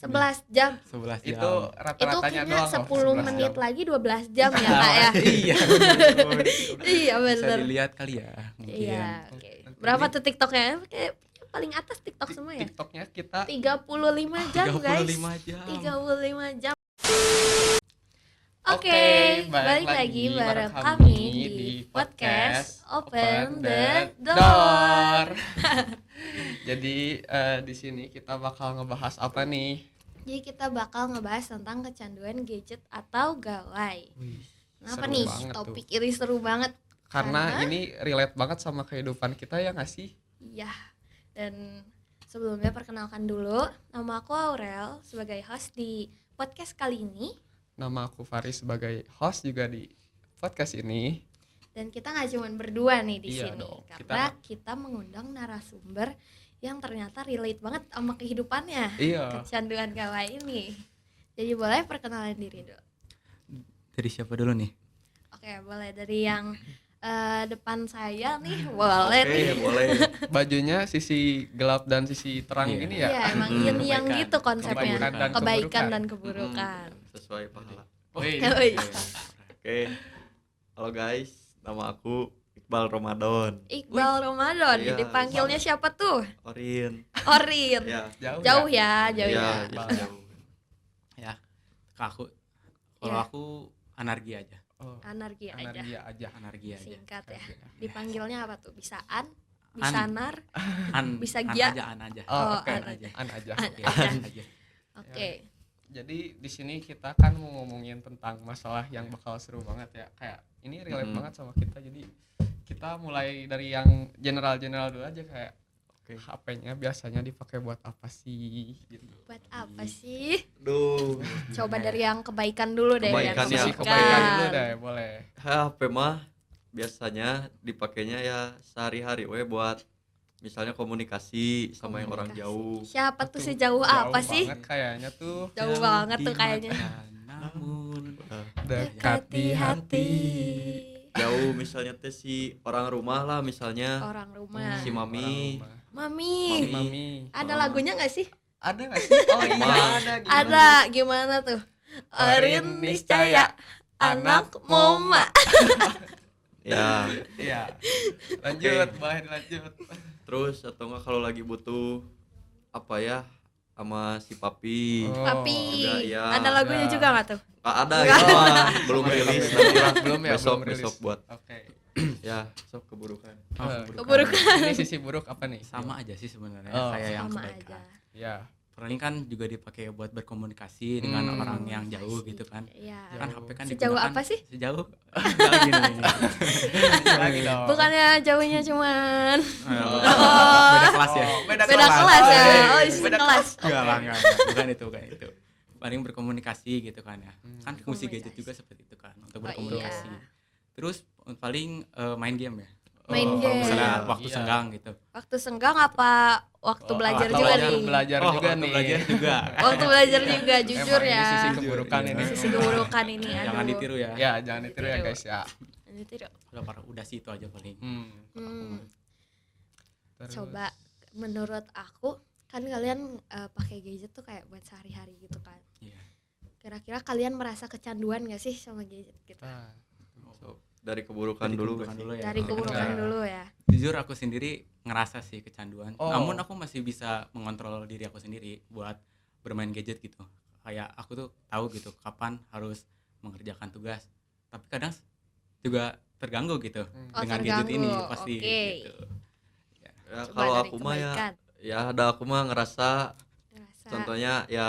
11 jam. 11 jam. Itu Itu rata-ratanya kayaknya doang 10 11 menit jam. lagi 12 jam ya Kak ya. Iya. Iya Bisa bener. dilihat kali ya mungkin. Iya, oke. Nanti Berapa ini- tuh TikToknya? Kayak paling atas TikTok semua ya? TikToknya kita 35 jam guys. 35 jam. 35 jam. Oke, Oke, balik lagi bareng kami di podcast Open the Door. Jadi di sini kita bakal ngebahas apa nih? Jadi kita bakal ngebahas tentang kecanduan gadget atau gawai. Wih, Kenapa seru nih? banget tuh. Topik ini seru banget. Karena ini relate banget sama kehidupan kita ya nggak sih? Iya. Dan sebelumnya perkenalkan dulu, nama aku Aurel sebagai host di podcast kali ini. Nama aku Faris sebagai host juga di podcast ini. Dan kita nggak cuma berdua nih di Iya sini, dong, karena kita mengundang narasumber yang ternyata relate banget sama kehidupannya, Iya. kecanduan gawai ini. Jadi boleh perkenalan diri dulu. Dari siapa dulu nih? Oke, boleh dari yang depan saya nih, boleh Oke, nih. boleh. Bajunya sisi gelap dan sisi terang Iya. gini ya. Iya, emang yin yang Kebaikan. gitu konsepnya, Kebaikan dan kebaikan keburukan. dan keburukan. Sesuai pahala. Wih. Wih. Oke. Halo guys, nama aku Iqbal Ramadan. Iqbal Ramadan, Iya, dipanggilnya siapa tuh? Orin. Orin. Ya. Jauh ya, jauh Iya, ya. jauh. Ya. Kalau Iya. aku Anargi aja. Oh, Anargi aja. Anargia aja. Anargi aja. Singkat ya. Anargia. Dipanggilnya apa tuh? Bisa An, bisa An. Nar. Bisa Bisa Gia. An aja. Oh, oke. An aja. An aja. An Oke, aja. An aja. Oke. Jadi di sini kita kan mau ngomongin tentang masalah yang bakal seru banget ya. Kayak ini relate banget sama kita. Jadi kita mulai dari yang general dulu aja kayak Oke. HP-nya biasanya dipakai buat apa sih gitu. Buat apa sih? Duh, Coba dari yang kebaikan dulu deh. Kebaikan yang ya, Sisi kebaikan. kebaikan dulu deh, boleh. HP mah biasanya dipakainya ya sehari-hari we buat misalnya komunikasi sama yang orang Komunikasi. jauh. Siapa tuh sejauh apa sih? Banget kayaknya tuh Jauh banget tuh di kayaknya. mata, namun dekat di hati. Jauh misalnya teh si orang rumah lah misalnya Orang rumah. si mami. Mami. Mami. Ada lagunya nggak sih? Ada nggak sih? Oh iya Mama. ada. Ada. Gimana tuh? Orin niscaya anak moma. Ya, Iya. Lanjut, boleh dilanjut. terus atau enggak kalau lagi butuh apa ya sama si papi. Oh, Papi. udah, ya. Ada lagunya Udah. juga nggak tuh? Nggak ada itu mah belum rilis nanti lah. Belum ya, besok belum rilis. besok buat Oke. ya besok keburukan. Oh, Keburukan. Ini sisi buruk apa nih? sama aja sih sebenarnya Oh. kayak yang Sama kebaikan. aja. Ya. Paling kan juga dipakai buat berkomunikasi dengan orang yang jauh gitu kan. Iya. Kan HP kan Sejauh digunakan- apa sih? Sejauh. Enggak gini. Lagi dong. Bukannya jauhnya cuman Beda kelas ya. beda kelas ya. Oh, isi Beda kelas. Enggak lah, enggak. Bukan itu. Paling berkomunikasi gitu kan ya. Kan fungsi gadget juga seperti itu kan untuk Oh, berkomunikasi. iya. Terus paling main game ya. Main Kalau game. misalnya Iya. waktu senggang gitu. Waktu senggang apa waktu belajar atau juga waktu nih? belajar juga waktu nih. belajar juga. Waktu belajar juga jujur Emang ya. Ini sisi keburukan Jujur, ini. iya. Sisi keburukan ini. Jangan aduh. ditiru ya. Ya, jangan ditiru ya guys ya. Jangan ditiru. Kalau para udah sih itu aja paling. Hmm. Terus- Coba menurut aku kan kalian pakai gadget tuh kayak buat sehari-hari gitu kan. Iya. Kira-kira kalian merasa kecanduan gak sih sama gadget gitu? Nah, So, dari keburukan Dari dulu. keburukan dulu ya. Dari keburukan Nah. dulu ya. Jujur aku sendiri ngerasa sih kecanduan. Oh. Namun aku masih bisa mengontrol diri aku sendiri buat bermain gadget gitu. Kayak aku tuh tahu gitu kapan harus mengerjakan tugas. Tapi kadang juga terganggu gitu Oh, dengan gadget ini terganggu. pasti Oke. gitu. Ya, Coba kalau dari aku mah ya kebaikan. ya ada aku mah ngerasa Ngerasa contohnya ya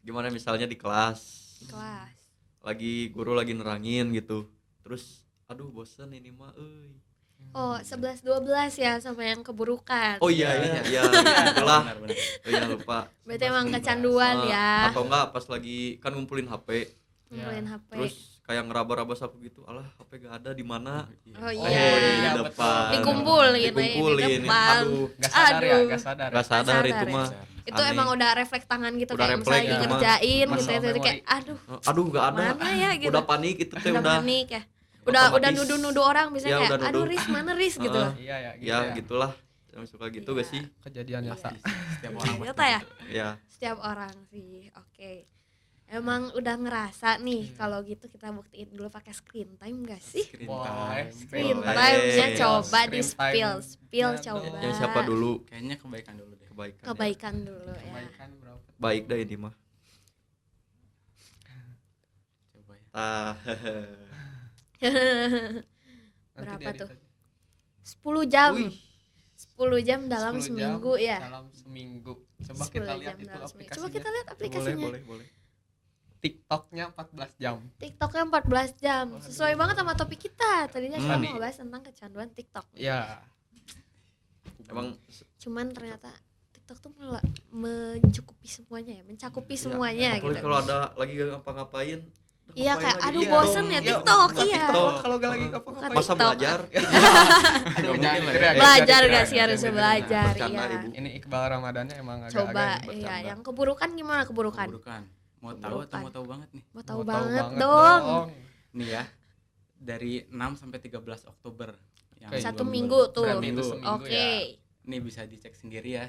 gimana misalnya di kelas di kelas. lagi guru lagi nerangin gitu. Terus aduh bosen ini mah euy. Oh, 11-12 ya sama yang keburukan. Oh iya Iya. iya itulah. Benar-benar. Oh iya lupa. Berarti emang kecanduan Eh, ya. Atau enggak pas lagi kan ngumpulin HP Ngumpulin HP. terus kayak ngeraba-raba sapu gitu. Alah HP gak ada di mana? Oh Oh, iya. iya, di depan. Dikumpulin, Dikumpulin. di depan. Aduh, Gak sadar ya, Aduh. gak sadar. gak sadar sadar itu ya. mah. Itu Aneh. emang udah refleks tangan gitu Udah kayak refleks misalnya ya, ngerjain Mas. gitu itu Muscle kayak aduh Aduh gak ada. mana ya gitu. Udah panik itu teh udah udah. panik ya. Udah Otomatis. nuduh-nuduh orang misalnya Ya, kayak udah aduh nuduh. Riz mana Riz gitu. Heeh. Iya ya, gitu Ya ya. gitulah. yang suka gitu Iya. gak sih? Kejadian Iya. nyata. Setiap orang Iya, pasti tak ya? gitu. Ya, Setiap orang sih. Oke. Emang udah ngerasa nih Iya. kalau gitu kita buktiin dulu pakai screen time gak sih? Screen Boleh. time. Screen Boleh. time-nya coba Screen di spill time-nya coba. dong. yang siapa dulu? Kayaknya kebaikan dulu deh. Kebaikan. Ya. Kebaikan dulu ya. Kebaikan berapa? Baik dah ini mah. Coba ya. Ah, Nanti Berapa diedit tuh? aja. 10 jam. Wih, 10 jam dalam 10 jam seminggu ya. Dalam seminggu. Coba 10 kita lihat jam itu dalam seminggu. aplikasinya. Coba kita lihat boleh, aplikasinya. boleh. TikToknya 14 jam. TikToknya 14 jam. Waduh. Sesuai banget sama topik kita. Tadinya kita Tadi. mau bahas tentang kecanduan TikTok. Ya. Emang Cuman ternyata TikTok tuh malah mencukupi semuanya ya, mencakupi semuanya apalagi gitu. kalau ada lagi ngapa-ngapain. Iya ngapain kayak lagi? aduh Iya bosen dong. ya Iya, TikTok, bukan iya. TikTok kalau gak lagi Bukan ngapa-ngapain. Masa TikTok. belajar? Aduh, Mungkin jangan lah gitu ya. ya, Belajar guys, gak jangan sih harus gitu. belajar Bercanda, ya. Ibu. Ini Iqbal Ramadannya emang Coba agak-agak iya, bercanda. yang keburukan gimana keburukan? Keburukan. Mau tahu atau Keburukan. mau tahu banget nih? Mau tahu Mau banget dong. Nih ya. Dari 6 sampai 13 Oktober yang Oke. Satu belum- minggu tuh. Berarti itu Minggu. seminggu Oke. ya. Ini bisa dicek sendiri ya.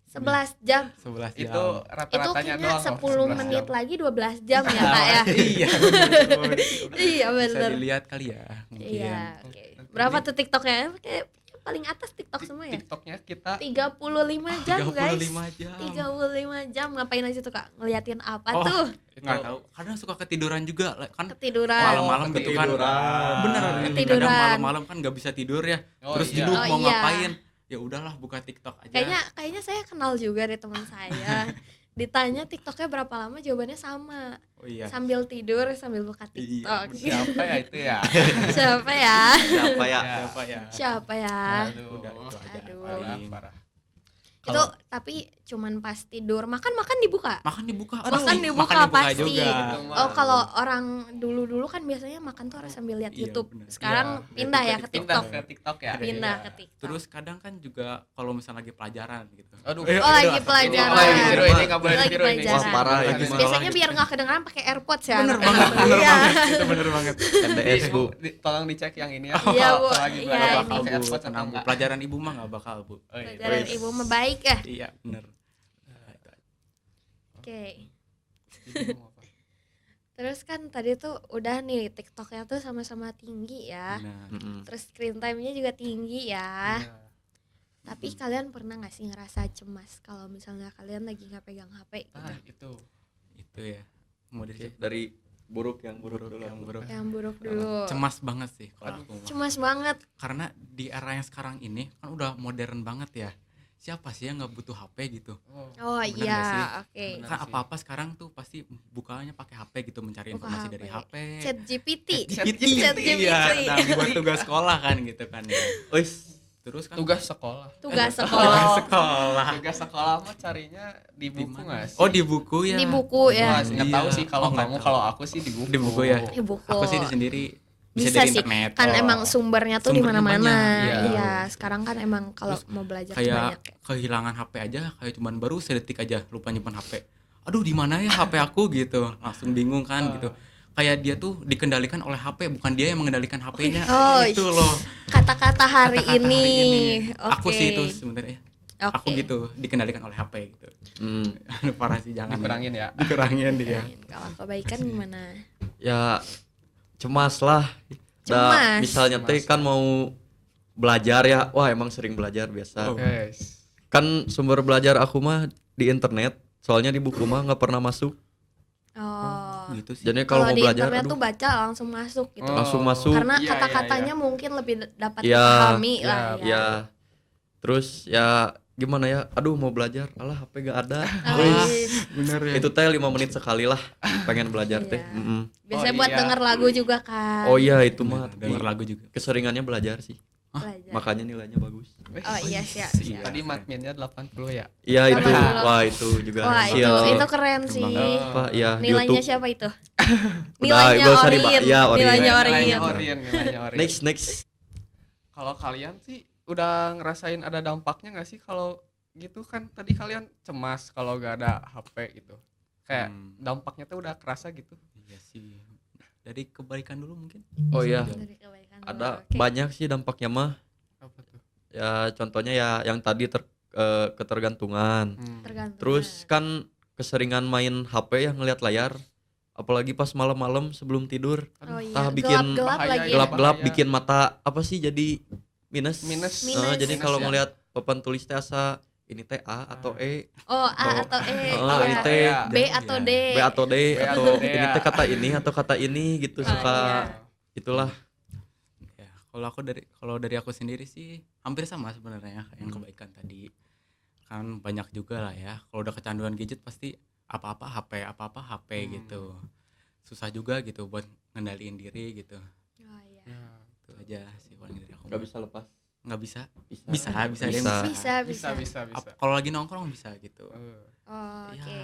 11 jam. 11 jam. Itu Itu rata-ratanya kayaknya doang loh, 10 11 menit jam. lagi 12 jam ya Kak ya. Iya. Iya Bisa bener. dilihat kali ya. Mungkin. Iya, oke. Nanti Berapa ini tuh TikToknya? Kayak paling atas TikTok semua ya? TikToknya kita 35 jam guys. 35 jam. 35 jam ngapain aja tuh Kak? Ngeliatin apa Oh. tuh? Nggak tahu. Kadang suka ketiduran juga kan. Ketiduran. Malam-malam gitu kan. Ketiduran. Bener. Ketiduran. Kadang malam-malam kan nggak bisa tidur ya. Oh, Terus iya. duduk Oh, mau iya. ngapain? Ya udahlah buka TikTok aja. Kayaknya saya kenal juga deh teman saya. Ditanya TikToknya berapa lama, jawabannya sama. Oh iya. Sambil tidur, sambil buka Iya, TikTok. siapa ya itu ya? Siapa ya? Siapa ya? Siapa ya? Siapa ya? Aduh. Udah itu aja. Aduh. Paling. Parah. Itu tapi cuman pas tidur. Makan dibuka. Makan dibuka. Makan dibuka pasti. juga. Itu mah. Oh kalau orang dulu kan biasanya makan tuh harus sambil lihat Iya, YouTube. bener. Sekarang Iya, pindah ya itu ke Pindah TikTok. ke TikTok ya. Pindah Iya. ke TikTok. Terus kadang kan juga kalau misalnya lagi pelajaran gitu. Aduh. Oh lagi pelajaran. Oh, lagi tiru ini nggak boleh Lagi tiru ini. pelajaran. Wah, parah ini mah. Biasanya biar nggak kedengeran pakai AirPods ya. Bener anak-anak. banget, bener Iya. banget. Itu bener banget. NDS bu. Tolong dicek yang ini ya. Iya, Bu. Lagi Iya, belajar ini. Bakal pakai bu, AirPods atau tenang bu. enggak? Pelajaran ibu mah nggak bakal bu. Oh, iya. Pelajaran Wis. ibu mah baik ya. Iya bener. Oke. Ibu mau apa? Terus kan tadi tuh udah nih TikToknya tuh sama-sama tinggi ya. Nah, Mm-mm. Terus screen time-nya juga tinggi ya. Iya. Tapi kalian pernah gak sih ngerasa cemas kalau misalnya kalian lagi nggak pegang HP gitu? Ah, itu. itu ya. Mau dari situ. Dari buruk yang buruk dulu. yang buruk. Yang buruk dulu. Cemas banget sih kalau aku mah. Cemas banget. Karena di era yang sekarang ini kan udah modern banget ya. Siapa sih yang nggak butuh HP gitu? Oh. Oh Bener iya, gak sih? oke. Bener. Kan sih. apa-apa sekarang tuh pasti bukanya pakai HP gitu, mencari Buka informasi HP. dari HP. Chat GPT. GPT, ChatGPT. iya, nah, buat tugas sekolah kan gitu kan ya. Wis. Terus kan Tugas sekolah. Tugas tugas sekolah. sekolah. Tugas sekolah mah carinya di Di buku mana? nggak sih? Oh, di buku ya. Di buku ya. Wah, nggak Iya. tahu sih kalau Oh, nggak kamu, tahu. kalau aku sih di buku. Di buku ya. Di buku. Aku sih di sendiri bisa, Bisa dari sih, internet. kan Oh. emang sumbernya tuh di Sumbernya mana-mana. banyak, Iya, sekarang kan emang kalau Terus mau belajar tuh Kayak banyak. Ya. kehilangan HP aja kayak cuman baru sedetik aja lupa nyimpan HP. Aduh, di mana ya HP aku gitu. Langsung bingung kan gitu. Kayak dia tuh dikendalikan oleh HP, bukan dia yang mengendalikan HP-nya. Oh, Itu loh. Kata-kata hari Kata-kata ini. Oke. Aku Oke. sih itu sebenarnya. Oke. Aku gitu dikendalikan oleh HP gitu. Parah sih, jangan Dikurangin ya. dikurangin dia. Kalau kebaikan gimana? Ya cemas lah. Cemas. Misalnya teh kan mau belajar ya. Wah, emang sering belajar biasa. Oh. Guys. Kan sumber belajar aku mah di internet. Soalnya di buku mah nggak pernah masuk. Oh. Gitu sih. Jadi Kalau kalau mau di belajar internet aduh, tuh baca langsung masuk gitu. Oh. langsung masuk. Karena Iya, kata-katanya mungkin lebih dapat Iya. dipahami Iya, lah ya. Ya. Terus ya gimana ya? Aduh mau belajar. Alah HP gak ada. Wis. Bener ya. Itu teh 5 menit sekali lah pengen belajar teh. Iya. Mm-mm. Biasanya Oh, buat iya. denger lagu juga kan. Oh iya itu mah denger lagu juga. keseringannya belajar sih. Belajar. Makanya nilainya bagus. Oh iya siap. Iya. Tadi matmennya 80 ya. Iya itu. 80. Wah itu juga Wah sial. itu keren sih. banget. Apa ya di Nilainya YouTube. siapa itu? Udah, Nilainya gak usah Orin. iya, Orin. Nilainya Nilainya Orin. Orin, nilainya Orin. Next. Kalau kalian sih udah ngerasain ada dampaknya nggak sih kalau gitu kan tadi kalian cemas kalau gak ada HP gitu. Kayak dampaknya tuh udah kerasa gitu. Iya sih. Dari kebaikan dulu mungkin. Oh iya. Dari kebaikan dulu, Ada oke. banyak sih dampaknya mah. Apa tuh? Ya contohnya ya yang tadi ketergantungan. Tergantung. Terus kan keseringan main HP ya ngelihat layar, apalagi pas malam-malam sebelum tidur. Oh iya, Tah bikin gelap-gelap bahaya lagi ya. ya. Gelap-gelap bahaya. bikin mata apa sih jadi minus. Minus. Jadi Minus kalau ya. ngelihat papan tulis teh asa ini teh A atau E, Oh, A atau E, Oh, ini iya. teh B atau D. B atau D B atau atau D, ini ya. teh kata ini atau kata ini gitu Oh, suka iya. itulah. Ya, kalau dari aku sendiri sih hampir sama sebenarnya kayak yang kebaikan tadi. Kan banyak juga lah ya. Kalau udah kecanduan gadget pasti apa-apa HP gitu. Susah juga gitu buat ngendaliin diri gitu. Oh iya. Nah, Itu aja sih paling dari aku. Nggak bisa lepas. Nggak bisa. Bisa. Bisa ada yang Bisa. bisa. Kalau lagi nongkrong bisa gitu. Oh, Ya. oke.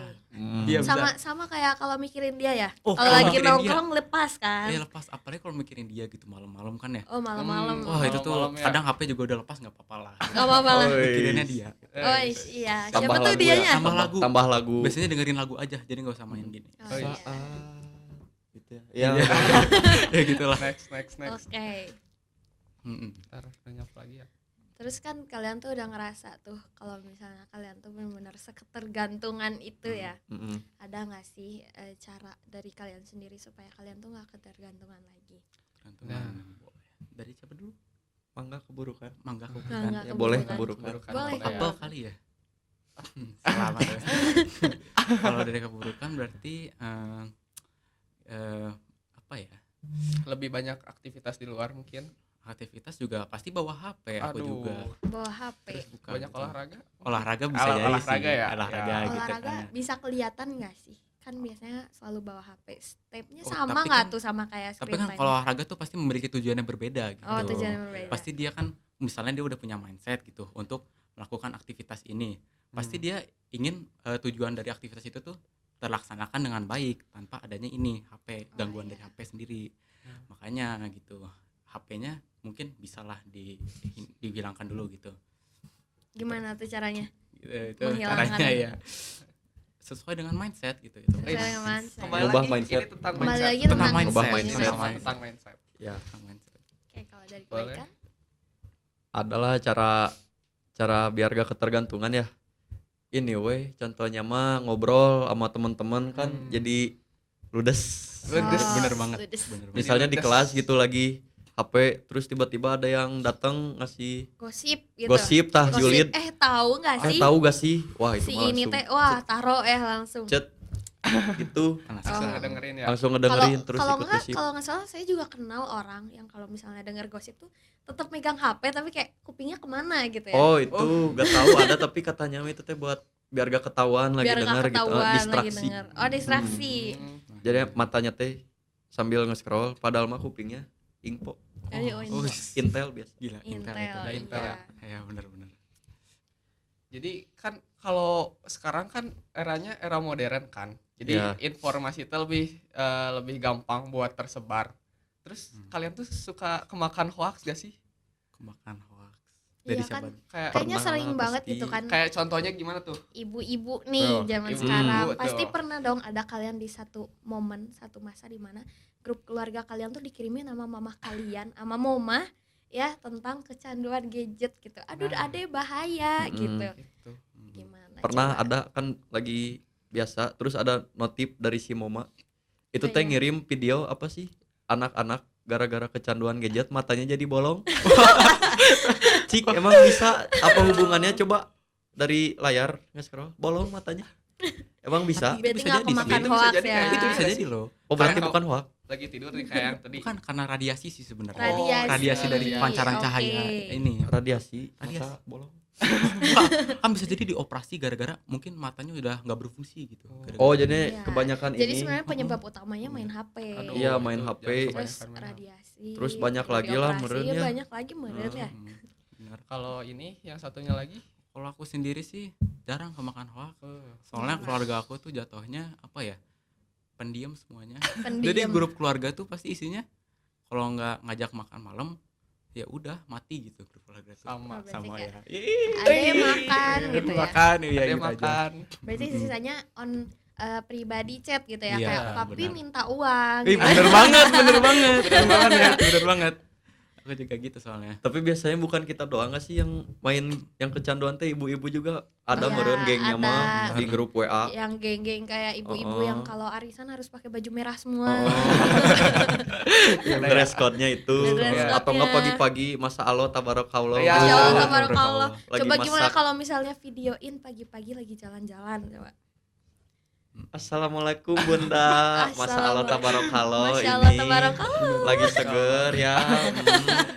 Iya, bisa. Sama kayak kalau mikirin dia ya. Oh, Kalau kalau lagi mikirin dia. nongkrong lepas kan. Iya lepas, apalagi kalau mikirin dia gitu malam-malam kan ya. Oh, malam-malam. Wah itu tuh Malam-malam ya. kadang HP juga udah lepas nggak apa-apa lah. Gak apa-apa lah. Mikirinnya dia. Oh iya. Tambah Siapa tuh lagu dianya? ya. Tambah lagu. Tambah lagu. Biasanya dengerin lagu aja, jadi nggak usah main gini. Oh, iya. Gitu ya. Ya, Iya. udah. Ya gitulah. next. Oke. Ntar nyap lagi ya. Terus kan kalian tuh udah ngerasa tuh kalau misalnya kalian tuh benar-benar seketergantungan itu ya. Mm-mm. Ada nggak sih cara dari kalian sendiri supaya kalian tuh nggak ketergantungan lagi? Gantungan. Dari siapa dulu? Mangga keburukan. Mangga aku Mangga. Ya, boleh Keburukan. keburukan. Boleh. Apel kali ya. Selamat. Ya. Kalau dari keburukan berarti apa ya? Lebih banyak aktivitas di luar mungkin. Aktivitas juga pasti bawa HP aku Aduh. juga. Bawa HP. Terus buka Banyak gitu. olahraga. Olahraga bisa jadi Olahraga sih. ya? Olahraga Ya. gitu Olahraga kan. bisa kelihatan nggak sih? Kan biasanya selalu bawa HP. Stepnya Oh, sama tapi nggak kan- tuh sama kayak Tapi screen kan time? kalau olahraga tuh pasti memiliki tujuan yang berbeda gitu. Oh, tujuan yang berbeda. Pasti dia kan misalnya dia udah punya mindset gitu untuk melakukan aktivitas ini. Pasti dia ingin tujuan dari aktivitas itu tuh terlaksanakan dengan baik tanpa adanya ini HP, gangguan iya. dari HP sendiri. Makanya gitu. HP-nya mungkin bisalah dihilangkan dulu gitu. Gimana tuh caranya? Itu Menghilangkan. caranya ya. Sesuai dengan mindset gitu itu. Sesuai dengan mindset. Kembali Ubah lagi mindset. ini tentang Kembali mindset. lagi tentang Ubah mindset. mindset. Tentang mindset. Ya, Tentang mindset. Oke, kalau dari Boleh. kebaikan? adalah cara biar gak ketergantungan ya. Ini weh, contohnya mah ngobrol sama teman-teman kan jadi ludes. Ludes, Oh, bener banget. ludes. Bener banget. Misalnya di ludes. kelas gitu lagi HP, terus tiba-tiba ada yang datang ngasih Gosip gitu. gosip tah Gosip. julid. Tahu nggak sih? Tahu gak sih? Wah, itu Si mah ini langsung teh wah taruh langsung. cet gitu, Langsung Oh. ngedengerin ya. langsung ngedengerin terus kalau ikut nggak gosip. kalau nggak salah saya juga kenal orang yang kalau misalnya denger gosip tuh tetap megang HP tapi kayak kupingnya kemana gitu ya. Oh, itu gak tahu ada tapi katanya itu teh buat biar gak ketahuan lagi Biar nggak denger gitu. ketahuan lagi Distraksi. denger. Oh, distraksi. Jadi matanya teh sambil nge-scroll padahal mah kupingnya info. Oh, Oh, Intel biasa. gila Intel, itu. Ada Intel iya. Ya benar-benar. Jadi kan kalau sekarang kan eranya era modern kan. Jadi Iya. informasi itu lebih gampang buat tersebar. Terus kalian tuh suka kemakan hoax gak sih? Kemakan hoax. Iya Dari kan? siapa? Kayak Kayaknya Pernah sering banget pasti. gitu kan. kayak contohnya gimana tuh? Ibu-ibu nih Tuh, zaman ibu-ibu sekarang tuh. pasti pernah dong ada kalian di satu momen satu masa di mana grup keluarga kalian tuh dikirimin sama mama kalian sama mama ya tentang kecanduan gadget gitu. Aduh, Nah. ade bahaya gitu. Itu. Gimana? Pernah coba? ada kan lagi biasa terus ada notif dari si Moma. Itu Oh, teh iya. ngirim video apa sih? Anak-anak gara-gara kecanduan gadget matanya jadi bolong. Cik, emang bisa apa hubungannya coba dari layar nge-scroll bolong matanya? Emang bisa? Berarti bisa nggak jadi sih. kemakan Itu bisa hoax jadi ya. kayak Itu bisa Iya jadi sih. loh. Oh, berarti Karena bukan hoax. Lagi tidur nih kayak yang tadi. Bukan karena radiasi sih sebenarnya. Radiasi. dari pancaran Oke. cahaya ini. Radiasi, Radiasi. mata bolong. Kan bisa jadi dioperasi gara-gara mungkin matanya udah nggak berfungsi gitu. Gara-gara- Oh, jadi Iya. kebanyakan Jadi ini. sebenarnya penyebab utamanya main HP. Aduh, Iya, main itu HP. jangan Terus kebanyakan main HP. radiasi. Terus banyak udah lagi lah dioperasi, meureun ya ya. banyak lagi meureun ya. Benar. Kalau ini yang satunya lagi Kalau aku sendiri sih jarang kemakan hoax. Soalnya keluarga aku tuh jatuhnya apa ya? Pendiam semuanya. Jadi Pendiam. grup keluarga tuh pasti isinya kalau nggak ngajak makan malam ya udah mati gitu grup keluarga tuh. sama. Oh, berarti Sama kayak ya. ada yang makan gitu ya. Makan ya Ada gitu aja. makan. Berarti sisanya on pribadi chat gitu ya, Iya, kayak papi benar. minta uang. Ih, gitu. bener banget, bener banget, bener banget ya, bener banget. Aku Aku juga gitu soalnya. Tapi biasanya bukan kita doang nggak sih yang main yang kecanduan teh, ibu-ibu juga ada Iya, meureun gengnya ada. mah di grup WA. Yang geng-geng kayak ibu-ibu yang kalau arisan harus pakai baju merah semua. Yang dress code-nya itu Dress atau nggak code-nya. pagi-pagi masa Allah tabarakallah. Iya. Masya Allah, Iya, tabarakallah. lagi Coba gimana masak. kalau misalnya videoin pagi-pagi lagi jalan-jalan coba. Assalamualaikum Bunda. Masa Allah tabarakallah Masya Allah, ini tabarakallah. lagi seger ya.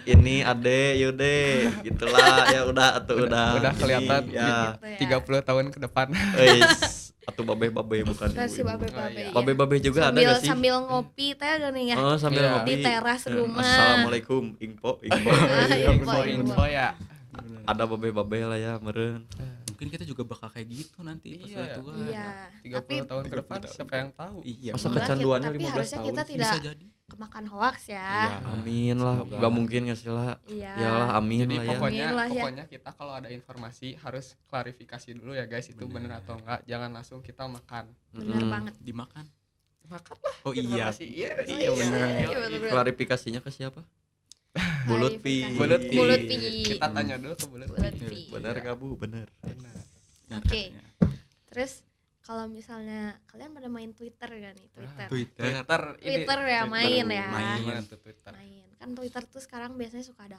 Ini Ade Yude gitulah ya udah atuh udah. Udah Ini, kelihatan ya. Gitu ya. 30 tahun ke depan. Eis, atuh babe-babe bukan Versi ibu-ibu. babe-babe. iya. ya. Babe-babe juga ada sambil gak sih? sambil ngopi teh gini ya. Oh, sambil Iya. ngopi. Di teras rumah. Assalamualaikum, info. Info. Info ya. Ada babe-babe lah ya meureun. Mungkin kita juga bakal kayak gitu nanti pas Iya. udah tua. Iya. 30 Tapi tahun ke depan siapa yang tahu? Iya. Masa bener. kecanduannya tapi 15 harusnya tahun kita sih? tidak Bisa jadi. kemakan hoax ya. Iya. Amin lah, Semoga. gak mungkin gak sih lah. Iya. Iyalah amin Jadi lah ya. pokoknya Amin lah ya. pokoknya kita kalau ada informasi harus klarifikasi dulu ya guys, itu bener atau enggak. Jangan langsung kita makan. Benar Mm-mm. banget. Dimakan. Makan lah. Oh iya. informasi. Iya, Iya, bener. Iya, bener-bener. Klarifikasinya ke siapa? Bulut Pi. Bulut Pi. Bulut Pi. Kita tanya dulu ke Bulut Pi. Bulut Pi. Bener gak Bu? Bener. Benar. Benar Oke. katanya. Terus kalau misalnya kalian pada main Twitter kan nih, Twitter. Twitter. Twitter ya, main ya. Main. Tuh Twitter. Main. Kan Twitter tuh sekarang biasanya suka ada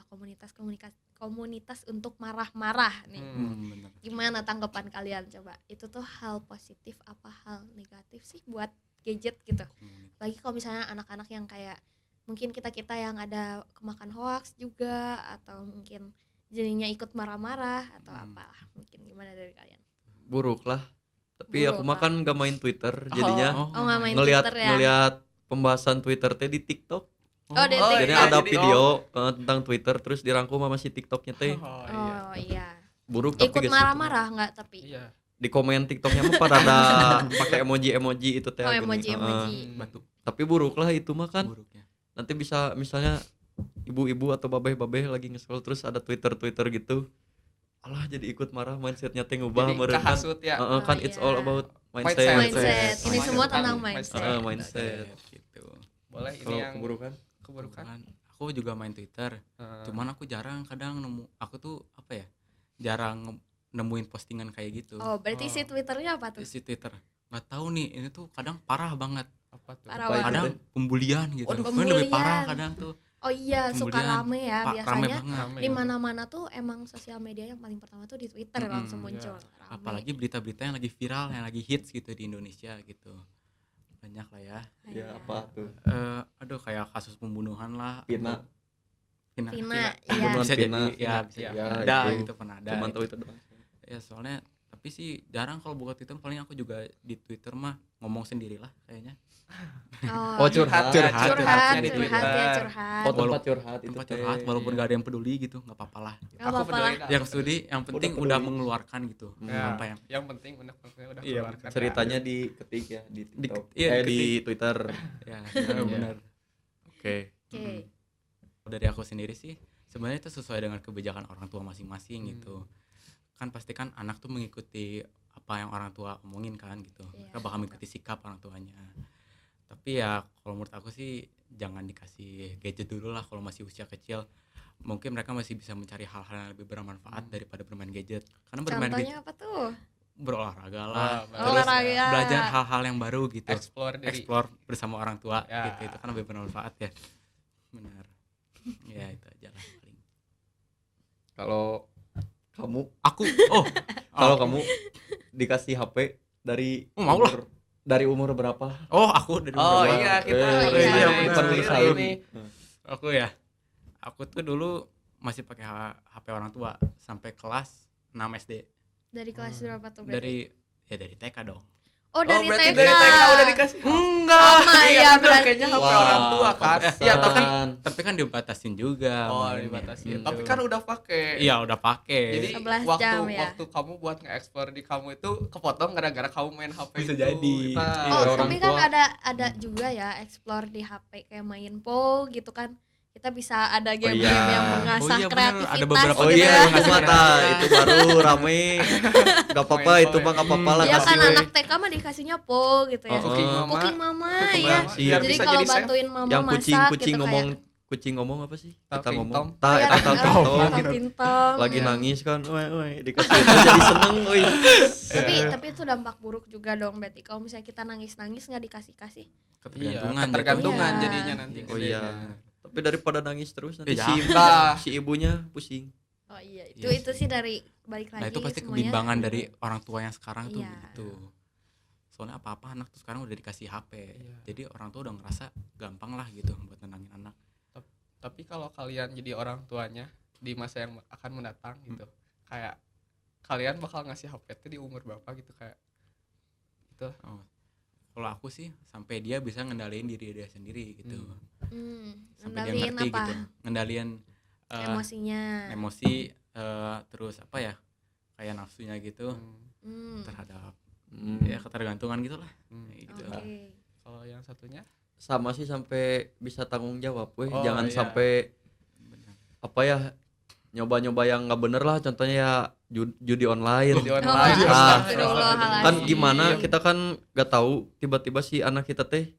komunitas untuk marah-marah nih. Bener. Gimana tanggapan kalian coba? Itu tuh hal positif apa hal negatif sih buat gadget gitu? Lagi kalau misalnya anak-anak yang kayak mungkin kita-kita yang ada kemakan hoax juga atau mungkin jadinya ikut marah-marah atau apalah. Mungkin gimana dari kalian? Buruk lah. Tapi Buruk aku mah lah. kan gak main Twitter, jadinya Oh, nggak main ngelihat Twitter ya? ngelihat pembahasan Twitter teh di TikTok. Oh, di Oh, TikTok. Jadi iya, ada jadi- video tentang Twitter terus dirangkum sama si TikToknya teh. Oh iya. Oh iya. Buruk tapi Ikut geus marah-marah nggak tapi? Iya. di komen TikToknya mah pada ada pakai emoji itu teh. Oh, gini. emoji-emoji. Batu Tapi buruk lah itu mah kan. buruknya. Nanti bisa misalnya ibu-ibu atau babeh-babeh lagi nge-scroll terus ada Twitter gitu. Alah jadi ikut marah, mindsetnya teh ngubah Jadi meureun kan. kahasut ya. Kan Oh, it's iya. all about mindset. Mindset. Ini Mindset. semua tentang Mindset. mindset. Mindset. Gitu. Boleh ini Kalau yang keburukan keburukan. Kan aku juga main Twitter. Cuman aku jarang kadang nemu. Aku tuh apa ya? Jarang nemuin postingan kayak gitu. Oh, berarti si Twitternya apa tuh? Si Twitter. Nggak tahu nih, ini tuh kadang parah banget. Apa tuh? Parah Apa itu banget. Kadang pembulian gitu. Waduh, Mungkin lebih pembulian. parah kadang tuh. Oh iya, suka Pembulian. rame ya Rame biasanya. banget. Rame. Di mana-mana tuh emang sosial media yang paling pertama tuh di Twitter Mm-mm, langsung muncul. Rame. Apalagi berita-berita yang lagi viral, yang lagi hits gitu di Indonesia gitu. Banyak lah ya. ya apa tuh? Aduh kayak kasus pembunuhan lah. Pina. Vina, Pembunuhan iya. Bisa jadi Pina. ya, bisa Ya, jadi ya, ada itu. gitu pernah ada. Cuman gitu. tahu itu doang. Ya soalnya tapi sih jarang kalau buka Twitter, paling aku juga di Twitter mah ngomong sendirilah kayaknya. Oh, curhat. Curhat. curhat di ya, Twitter. curhat. Oh, tempat curhat itu Tempat teh. curhat walaupun gak ada yang peduli gitu, nggak apa-apa lah. Gak apa-apa lah. Yang studi yang penting Udah udah peduli. mengeluarkan gitu. Ya, Apa yang penting udah Iya, keluarkan. Ceritanya diketik ya di TikTok. iya, di diketik. Twitter. ya benar. Oke. Oke. Dari aku sendiri sih sebenarnya itu sesuai dengan kebijakan orang tua masing-masing gitu. Kan pasti kan anak tuh mengikuti apa yang orang tua omongin kan gitu. Iya, Mereka bakal mengikuti sikap orang tuanya. Tapi ya kalau menurut aku sih jangan dikasih gadget dulu lah kalau masih usia kecil. Mungkin mereka masih bisa mencari hal-hal yang lebih bermanfaat daripada bermain gadget. Karena bermain gadget Contohnya apa tuh? berolahraga lah, Terus Olahraga. belajar hal-hal yang baru gitu. explore diri. Explore bersama orang tua Ya. gitu. Itu kan lebih bermanfaat ya. Benar. Ya itu aja lah paling. Kalau kamu Aku kalau kamu dikasih HP dari mau lah. umur berapa? aku dari Oh umur berapa? iya, kita Oh, harus iya, nanya benar. ini. Penulis salun. Aku ya. Aku tuh dulu masih pakai HP orang tua sampai kelas 6 SD. Dari kelas berapa tuh? berarti? Dari TK dong. Oh, dari berarti TK. dari TK udah dikasih. Enggak. Sama ya bener, berarti. kayaknya HP Wah, orang tua kan. Iya, tapi Tapi kan dibatasin juga. oh mainnya. dibatasi. Gitu. Tapi kan udah pakai. Iya, udah pakai. Jadi 11 waktu jam ya. waktu kamu buat nge-explore di kamu itu kepotong gara-gara kamu main HP Bisa itu. jadi. Nah, Oh, Iya, orang tapi kan tua. ada juga ya explore di HP kayak main Po gitu kan. Kita bisa ada iya. game-game yang mengasah Oh, iya, bener. kreativitas Ada beberapa Oh gitu iya, ya. itu mata itu baru rame. Gak apa-apa Main itu poin. mah gak apa-apa lah Iya kasih kan we. anak TK mah dikasihnya Po gitu ya. Oh, Cooking mama. Cooking mama Cooking ya. mama. Iya, Jadi bisa kalau jadi chef. bantuin mama Yang masak kucing gitu ngomong kayak kucing ngomong apa sih? Tau Kita Tintong. ngomong. Tah eta tah tintong. Tintong. Lagi Ya. nangis kan. Weh dikasih itu jadi seneng euy. Tapi itu dampak buruk juga dong berarti kalau misalnya kita nangis-nangis nggak dikasih-kasih. Ketergantungan ketergantungan jatuhnya. jadinya nanti. Oh iya. Tapi daripada nangis terus nanti Iya. si ibunya pusing. Oh iya, Iya itu sih dari balik lagi Nah itu pasti semuanya. kebimbangan dari orang tua yang sekarang tuh Iya. gitu. Soalnya apa-apa anak tuh sekarang udah dikasih HP. Iya. Jadi orang tua udah ngerasa gampang lah gitu buat nenangin anak. Tapi kalau kalian jadi orang tuanya di masa yang akan mendatang gitu, kayak kalian bakal ngasih HP itu di umur berapa gitu kayak gitu. Oh. Kalau aku sih sampai dia bisa ngendaliin diri dia sendiri gitu. Sampai dia Ngendaliin ngerti apa? gitu. Ngendaliin Emosinya. emosi terus apa ya? Kayak nafsunya gitu Hmm. terhadap Hmm. ya ketergantungan gitulah. Kayak gitu. Oke. Kalau yang satunya Sama sih sampai bisa tanggung jawab weh. Oh, Jangan iya. sampai Bener. apa ya nyoba-nyoba yang nggak bener lah, contohnya ya judi online. di online. Ah. Astagfirullahaladzim. Kan gimana kita kan nggak tahu tiba-tiba si anak kita teh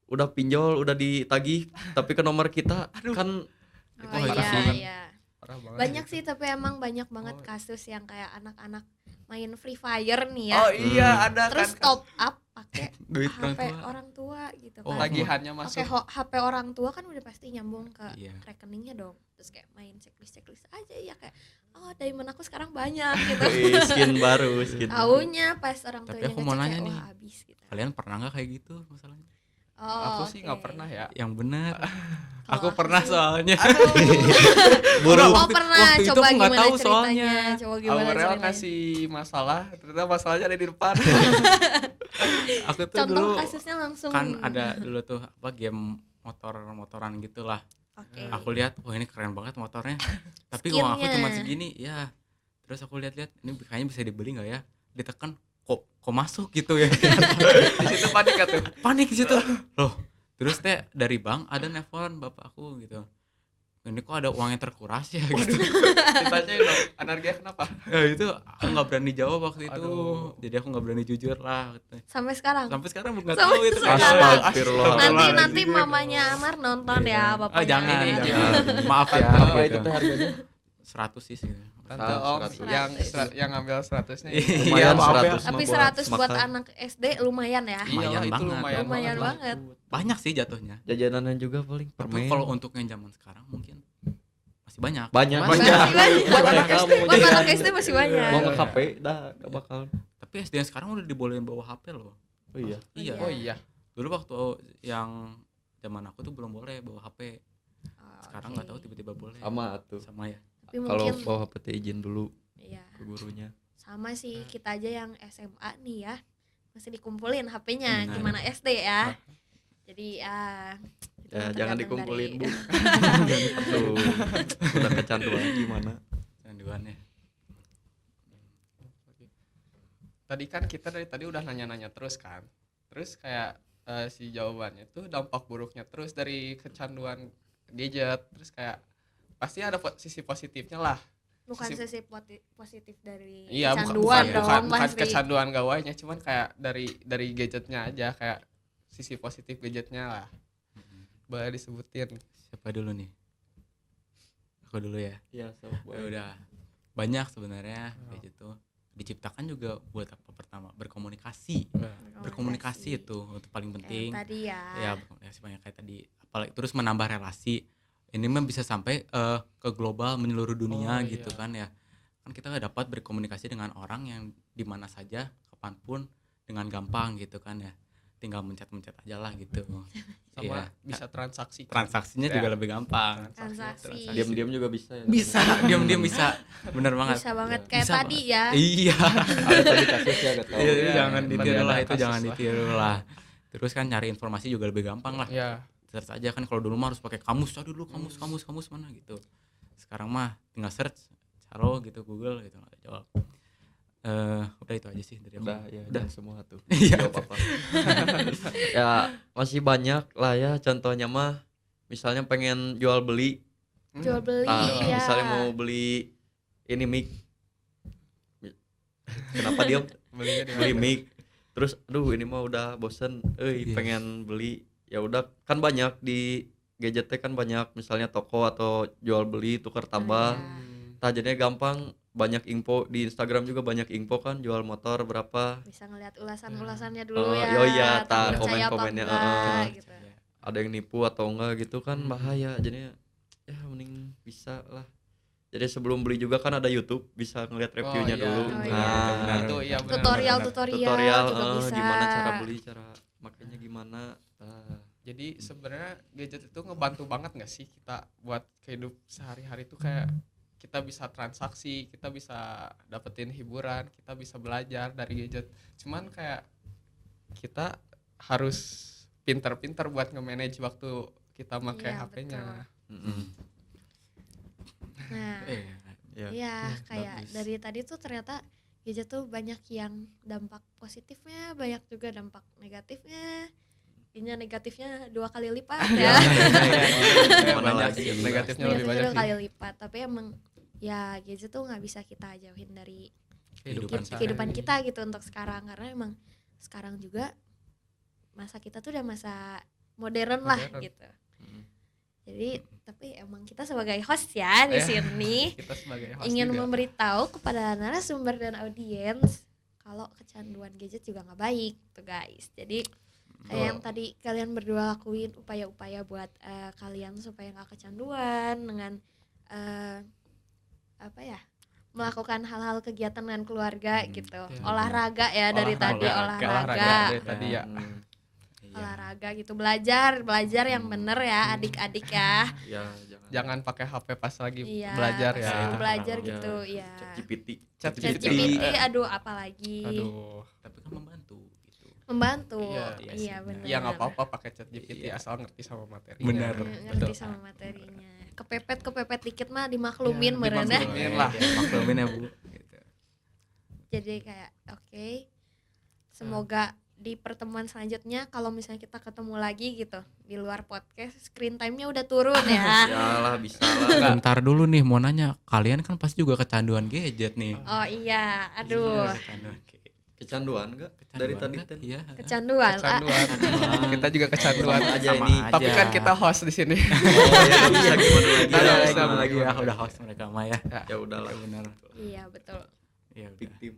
udah pinjol udah ditagih tapi ke nomor kita kan Oh Itu iya, harus iya. Parah banget. Banyak sih tapi emang banyak banget Oh. kasus yang kayak anak-anak main Free Fire nih ya. Oh iya ada Terus kan top up pakai Duit orang HP tua. orang tua gitu Oh, kan. tagihannya Oke, masuk. HP orang tua kan udah pasti nyambung ke Iya. rekeningnya dong. Terus kayak main checklist aja ya kayak oh diamond aku sekarang banyak gitu. Wih, skin baru skin. Taunya pas orang Tapi tuanya aku mau ngecek nanya kayak, nih. wah habis gitu. Kalian pernah nggak kayak gitu masalahnya? Oh, Aku sih nggak oke. pernah ya. Yang benar. Kalau Aku aku pernah sih- soalnya. Buruk. Oh pernah, waktu itu coba aku nggak gimana tahu ceritanya? soalnya. Coba gimana Aurel ceritanya? ngasih masalah, ternyata masalahnya ada di depan. Aku tuh Contoh dulu kasusnya langsung. kan ada dulu tuh apa game motoran gitulah. Oke. Aku lihat wah ini keren banget motornya. Tapi uang aku Skinnya. cuma segini ya. Terus aku lihat-lihat ini kayaknya bisa dibeli nggak ya? Ditekan kok masuk gitu ya. Di situ panik kan tuh. Panik di situ. Loh, terus teh dari bank ada nelpon bapak aku gitu. Ini kok ada uang yang terkuras ya gitu. Ditanyain dong, anarkia kenapa? Ya itu aku nggak berani jawab waktu itu. Aduh. Jadi aku nggak berani jujur lah gitu. Sampai sekarang. Sampai sekarang nggak Sampai tahu itu sekarang. Astagfirullah. Nanti mamanya Amar nonton ya bapaknya. Oh, jangan, Ini jangan. Maaf ya. Berapa gitu. itu teh harganya? 100 sih gitu. Tante Ah, Om 100. yang 100. yang ngambil 100-nya. Lumayan maaf ya. 100 Tapi mah buat 100 buat makan. anak SD lumayan ya. Lumayan Iya, itu banget. Lumayan banget. Banyak sih jatuhnya. Jajanannya juga paling Tapi permen. kalau untuk yang zaman sekarang mungkin masih banyak. banyak Masih banyak. banyak. Buat anak Mereka SD, mau Buat jajan. anak SD masih banyak. Mau ke HP dah gak bakal. Tapi SD yang sekarang udah dibolehin bawa HP loh. Oh iya. Iya. Oh iya. Dulu waktu yang zaman aku tuh belum boleh bawa HP. Sekarang nggak tahu tiba-tiba boleh. Sama tuh. Sama ya. Tapi Kalau mungkin bawa HP teh izin dulu iya. ke gurunya. Sama sih kita aja yang SMA nih ya. Masih dikumpulin HP-nya Benar. gimana SD ya. Jadi itu Ya jangan tergantung dikumpulin dari- Bu. Tuh. Udah kecanduan gimana? Canduan ya. Tadi kan kita dari tadi udah nanya-nanya terus kan. Terus kayak si jawabannya tuh dampak buruknya terus dari kecanduan gadget. Terus kayak pasti ada sisi positifnya lah. Bukan Sisi- sisi positif dari Iya, kecanduan dong bukan pasti. kecanduan gawainya, cuman kayak dari gadgetnya aja, kayak sisi positif gadgetnya lah. Boleh disebutin. Siapa dulu nih? Aku dulu ya. Iya, so, Ya udah banyak sebenarnya kayak gitu. Diciptakan juga buat apa pertama? Berkomunikasi. Berkomunikasi itu paling Kayak penting. tadi ya. Ya berkomunikasi banyak kayak tadi. Apalagi terus menambah relasi. Ini mah bisa sampai ke global menyeluruh dunia Oh, gitu iya. kan ya. Kan kita dapat berkomunikasi dengan orang yang di mana saja, kapanpun dengan gampang gitu kan ya. Tinggal mencet-mencet aja lah gitu. Sama Iya. bisa transaksi. Transaksinya Ya. juga lebih gampang. Transaksi. diam-diam juga bisa ya. Bisa, diam-diam bisa. Bener banget. Bisa banget Iya. kayak Bisa tadi ya. Iya. Ada tadi kasusnya gak tahu. Iya, Iya, jangan iya. ditiru lah Ada itu, kasus jangan lah. ditiru lah. Terus kan nyari informasi juga lebih gampang lah. Ya, Search aja kan, kalau dulu mah harus pakai kamus, cari dulu kamus mana gitu. Sekarang mah tinggal search, caro gitu Google gitu nggak jawab. Udah itu aja sih dari aku. Udah ya, udah semua tuh. Iya. Gak apa-apa. Ya masih banyak lah ya, contohnya mah misalnya pengen jual beli. Jual beli ya. Misalnya mau beli ini mic. Kenapa dia belinya di beli mic? Terus aduh ini mah udah bosen, Iya. pengen beli. Ya udah kan banyak di gadget teh kan banyak misalnya toko atau jual beli tukar tambah. Iya. Tah jadinya gampang, banyak info di Instagram juga, banyak info kan jual motor berapa. Bisa ngeliat ulasan-ulasannya dulu Oh, ya. oh iya, tapi tah percaya apa komen-komennya, enggak, gitu. Ada yang nipu atau enggak gitu kan bahaya. Jadinya ya mending bisa lah. Jadi sebelum beli juga kan ada YouTube, bisa ngeliat reviewnya iya. dulu. Oh, iya. Nah, Itu iya benar. Tutorial tutorial juga bisa. gimana cara beli, cara makanya gimana. Jadi sebenarnya gadget itu ngebantu banget nggak sih kita buat kehidup sehari-hari itu, kayak kita bisa transaksi, kita bisa dapetin hiburan, kita bisa belajar dari gadget. Cuman kayak kita harus pinter-pinter buat nge-manage waktu kita pakai Iya, HP-nya. Nah, Ya. iya kayak bagus. dari tadi tuh ternyata gadget tuh banyak yang dampak positifnya, banyak juga dampak negatifnya. Intinya negatifnya 2 kali lipat ya. Mana Banyak lagi? sih. Negatifnya lebih Negatifnya banyak 2 sih. kali lipat, tapi emang ya gadget tuh nggak bisa kita jauhin dari Kehidupan kehidupan sehari-hari. kita gitu untuk sekarang, karena emang sekarang juga masa kita tuh udah masa modern lah Modern. gitu. Jadi tapi emang kita sebagai host ya di sini Kita sebagai host ingin juga. memberitahu kepada narasumber dan audiens kalau kecanduan gadget juga nggak baik tuh guys. Jadi kayak yang tadi kalian berdua lakuin upaya-upaya buat kalian supaya nggak kecanduan dengan apa ya, melakukan hal-hal kegiatan dengan keluarga gitu, iya. olahraga ya dari tadi olahraga. dari tadi ya. Iya. Olahraga gitu, belajar yang bener ya adik-adik ya. Ya, Jangan pakai HP pas lagi Iya, belajar pas ya. lagi belajar Ya. gitu ya. ChatGPT. ChatGPT, aduh apalagi Aduh. Tapi kan membantu gitu. membantu. Iya. Iya Iya, benar. Ya nggak apa-apa pakai ChatGPT Iya. asal ngerti sama materinya. Benar. Ngerti sama materinya. Kepepet dikit mah dimaklumin Iya, meureun dah. dimaklumin lah. Maklumin ya Bu. Gitu. Jadi kayak oke. Semoga di pertemuan selanjutnya kalau misalnya kita ketemu lagi gitu di luar podcast, screen time-nya udah turun ya. Ya lah, bisa lah. Bentar dulu nih, mau nanya, kalian kan pasti juga kecanduan gadget nih. Oh iya, aduh. Iya, kecanduan gadget. Kecanduan enggak? Dari tadi Kecanduan, teh. iya. Kecanduan. Kecanduan. Kita juga kecanduan Sama aja Sama ini. aja. Tapi kan kita host di sini. Oh ya, nggak bisa gimana lagi. Nggak Ya, bisa gimana lagi ya, gimana. udah host mereka mah ya. Ya udahlah. Ya benar. Iya, betul. Ya udah. Victim.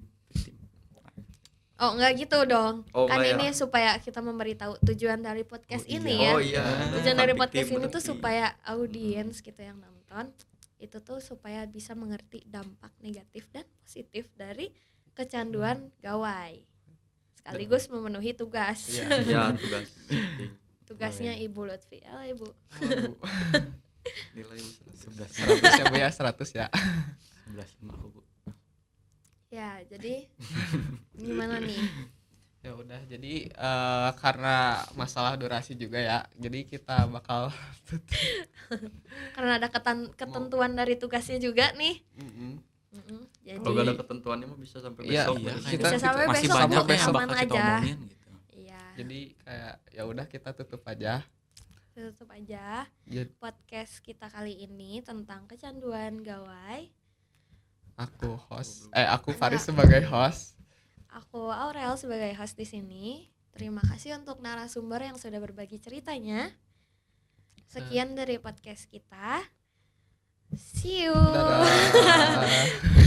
Oh, enggak gitu dong. Oh, Kan enggak ya? ini supaya kita memberitahu tujuan dari podcast Oh, ini iya. ya. Oh iya. Tujuan dari Victim podcast ini tuh berarti. supaya audiens gitu yang nonton itu tuh supaya bisa mengerti dampak negatif dan positif dari kecanduan gawai. Sekaligus memenuhi tugas. Iya. Ya, tugas. Tugasnya Ibu Lutfi. Halo Ibu. Nilai 11 100 ya Bu ya, 100 ya. 11 sama aku Bu. Ya, jadi gimana nih? Ya udah, jadi karena masalah durasi juga ya. Jadi kita bakal Karena ada ketentuan dari tugasnya juga nih. Jadi Kalau gak ada ketentuannya mah bisa sampai Iya, besok. iya, Mas. kita- bisa sampai masih besok banyak sampai yang aman bakal kita aja. omongin gitu. Iya, jadi kayak ya udah kita tutup aja. tutup aja Jadi podcast kita kali ini tentang kecanduan gawai. aku Faris sebagai host. Aku Aurel sebagai host di sini. Terima kasih untuk narasumber yang sudah berbagi ceritanya. Sekian dari podcast kita. See you. Dadah.